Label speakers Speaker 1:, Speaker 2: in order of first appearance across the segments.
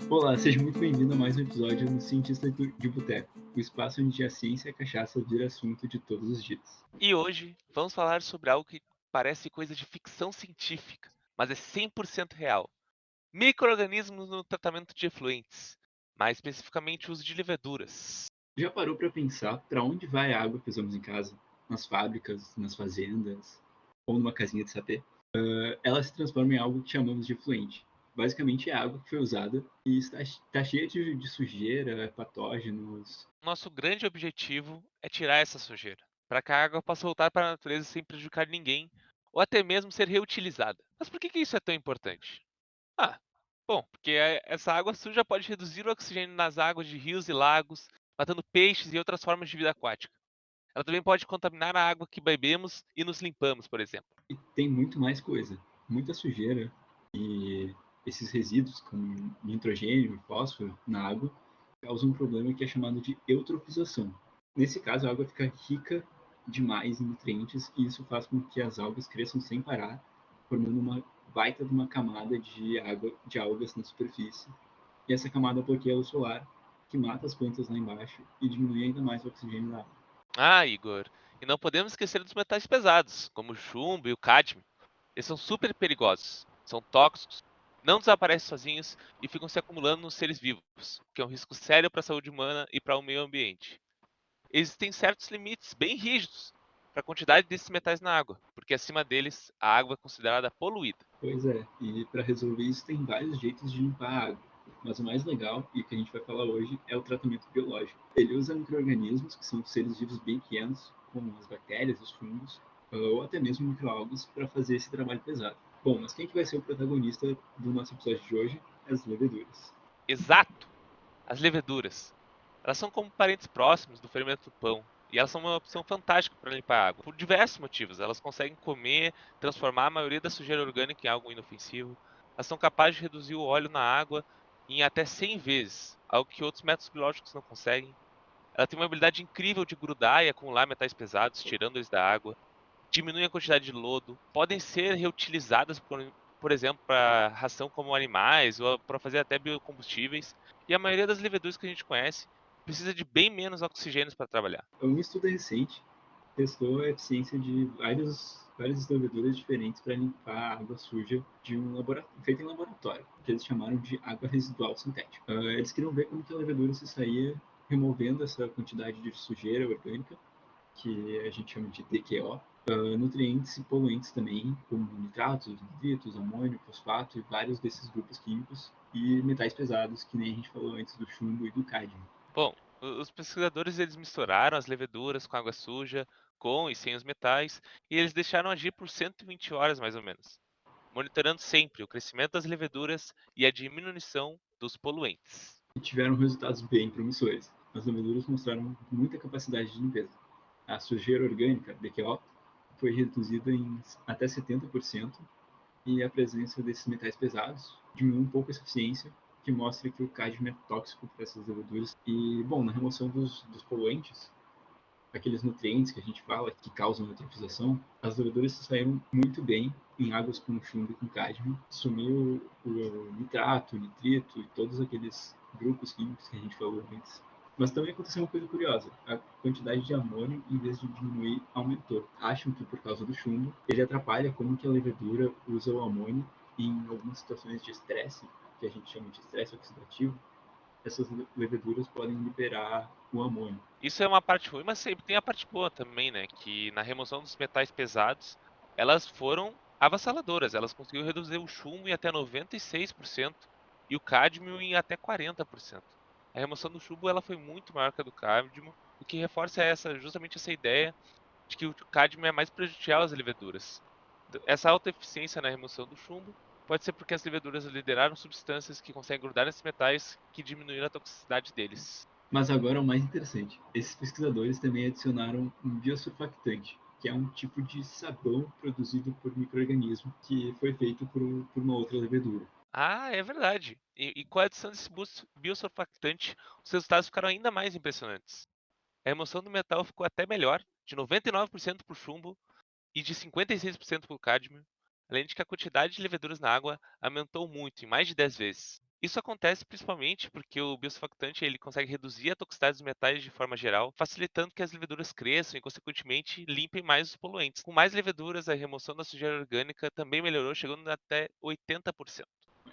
Speaker 1: Olá, seja muito bem-vindo a mais um episódio do Cientista de Boteco, o espaço onde a ciência e a cachaça vira assunto de todos os dias.
Speaker 2: E hoje vamos falar sobre algo que parece coisa de ficção científica, mas é 100% real. Micro-organismos no tratamento de efluentes, mais especificamente o uso de leveduras.
Speaker 1: Já parou para pensar para onde vai a água que usamos em casa? Nas fábricas, nas fazendas ou numa casinha de sapê? Ela se transforma em algo que chamamos de efluente. Basicamente é água que foi usada e está cheia de sujeira, patógenos.
Speaker 2: Nosso grande objetivo é tirar essa sujeira, para que a água possa voltar para a natureza sem prejudicar ninguém, ou até mesmo ser reutilizada. Mas por que isso é tão importante? Ah, bom, porque essa água suja pode reduzir o oxigênio nas águas de rios e lagos, matando peixes e outras formas de vida aquática. Ela também pode contaminar a água que bebemos e nos limpamos, por exemplo.
Speaker 1: E tem muito mais coisa, muita sujeira e esses resíduos como nitrogênio e fósforo na água causam um problema que é chamado de eutrofização. Nesse caso, a água fica rica demais em nutrientes e isso faz com que as algas cresçam sem parar, formando uma baita de uma camada de água, de algas na superfície. E essa camada bloqueia a luz solar, que mata as plantas lá embaixo e diminui ainda mais o oxigênio da água.
Speaker 2: Ah, Igor, e não podemos esquecer dos metais pesados, como o chumbo e o cádmio. Eles são super perigosos, são tóxicos, não desaparecem sozinhos e ficam se acumulando nos seres vivos, o que é um risco sério para a saúde humana e para o meio ambiente. Existem certos limites bem rígidos para a quantidade desses metais na água, porque acima deles a água é considerada poluída.
Speaker 1: Pois é, e para resolver isso tem vários jeitos de limpar a água. Mas o mais legal, e que a gente vai falar hoje, é o tratamento biológico. Ele usa micro-organismos, que são seres vivos bem pequenos, como as bactérias, os fungos, ou até mesmo micro-algas, para fazer esse trabalho pesado. Bom, mas quem que vai ser o protagonista do nosso episódio de hoje? As leveduras.
Speaker 2: Exato! As leveduras. Elas são como parentes próximos do fermento do pão. E elas são uma opção fantástica para limpar a água, por diversos motivos. Elas conseguem comer, transformar a maioria da sujeira orgânica em algo inofensivo. Elas são capazes de reduzir o óleo na água em até 100 vezes, algo que outros métodos biológicos não conseguem. Ela tem uma habilidade incrível de grudar e acumular metais pesados, tirando eles da água. Diminuem a quantidade de lodo. Podem ser reutilizadas, por exemplo, para ração como animais ou para fazer até biocombustíveis. E a maioria das leveduras que a gente conhece precisa de bem menos oxigênio para trabalhar.
Speaker 1: Um estudo recente testou a eficiência de várias leveduras diferentes para limpar a água suja de feita em laboratório, que eles chamaram de água residual sintética. Eles queriam ver como que a levedura se saía removendo essa quantidade de sujeira orgânica, que a gente chama de DQO, nutrientes e poluentes também, como nitratos, nitritos, amônio, fosfato e vários desses grupos químicos, e metais pesados, que nem a gente falou antes do chumbo e do cádmio.
Speaker 2: Bom, os pesquisadores eles misturaram as leveduras com água suja, com e sem os metais, e eles deixaram agir por 120 horas mais ou menos, monitorando sempre o crescimento das leveduras e a diminuição dos poluentes.
Speaker 1: E tiveram resultados bem promissores. As leveduras mostraram muita capacidade de limpeza. A sujeira orgânica, DQO, foi reduzida em até 70% e a presença desses metais pesados diminuiu um pouco a eficiência, que mostra que o cádmio é tóxico para essas leveduras. E, bom, na remoção dos poluentes, aqueles nutrientes que a gente fala que causam eutrofização, as leveduras se saíram muito bem em águas com chumbo e com cádmio. Sumiu o nitrato, o nitrito e todos aqueles grupos químicos que a gente falou antes. Mas também aconteceu uma coisa curiosa. A quantidade de amônio, em vez de diminuir, aumentou. Acham que por causa do chumbo, ele atrapalha como que a levedura usa o amônio em algumas situações de estresse, que a gente chama de estresse oxidativo. Essas leveduras podem liberar o amônio.
Speaker 2: Isso é uma parte ruim, mas sempre tem a parte boa também, né? Que na remoção dos metais pesados, elas foram avassaladoras. Elas conseguiram reduzir o chumbo em até 96% e o cádmio em até 40%. A remoção do chumbo ela foi muito maior que a do cádmio, o que reforça justamente essa ideia de que o cádmio é mais prejudicial às leveduras. Essa alta eficiência na remoção do chumbo pode ser porque as leveduras lideraram substâncias que conseguem grudar nesses metais que diminuíram a toxicidade deles.
Speaker 1: Mas agora o mais interessante: esses pesquisadores também adicionaram um biosurfactante, que é um tipo de sabão produzido por micro-organismo que foi feito por uma outra levedura.
Speaker 2: Ah, é verdade. E com a adição desse biosurfactante, os resultados ficaram ainda mais impressionantes. A remoção do metal ficou até melhor, de 99% para o chumbo, e de 56% pelo cádmio, além de que a quantidade de leveduras na água aumentou muito, em mais de 10 vezes. Isso acontece principalmente porque o biosurfactante ele consegue reduzir a toxicidade dos metais de forma geral, facilitando que as leveduras cresçam e, consequentemente, limpem mais os poluentes. Com mais leveduras, a remoção da sujeira orgânica também melhorou, chegando até 80%.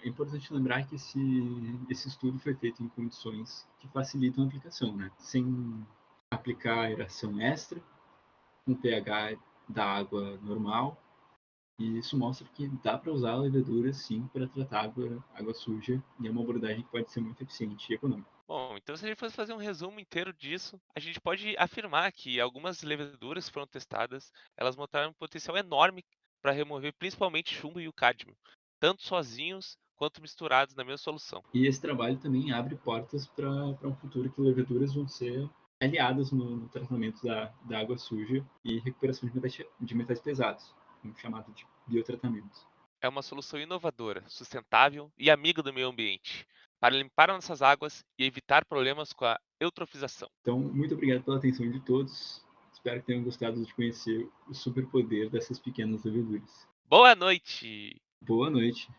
Speaker 1: É importante lembrar que esse estudo foi feito em condições que facilitam a aplicação, né? Sem aplicar aeração extra, com pH da água normal. E isso mostra que dá para usar a levedura, sim, para tratar água suja. E é uma abordagem que pode ser muito eficiente e econômica.
Speaker 2: Bom, então se a gente fosse fazer um resumo inteiro disso, a gente pode afirmar que algumas leveduras que foram testadas, elas mostraram um potencial enorme para remover principalmente chumbo e o cádmio, tanto sozinhos quanto misturados na mesma solução.
Speaker 1: E esse trabalho também abre portas para um futuro que leveduras vão ser aliadas no tratamento da água suja e recuperação de metais pesados, chamado de biotratamento.
Speaker 2: É uma solução inovadora, sustentável e amiga do meio ambiente, para limpar nossas águas e evitar problemas com a eutrofização.
Speaker 1: Então, muito obrigado pela atenção de todos. Espero que tenham gostado de conhecer o superpoder dessas pequenas leveduras.
Speaker 2: Boa noite!
Speaker 1: Boa noite.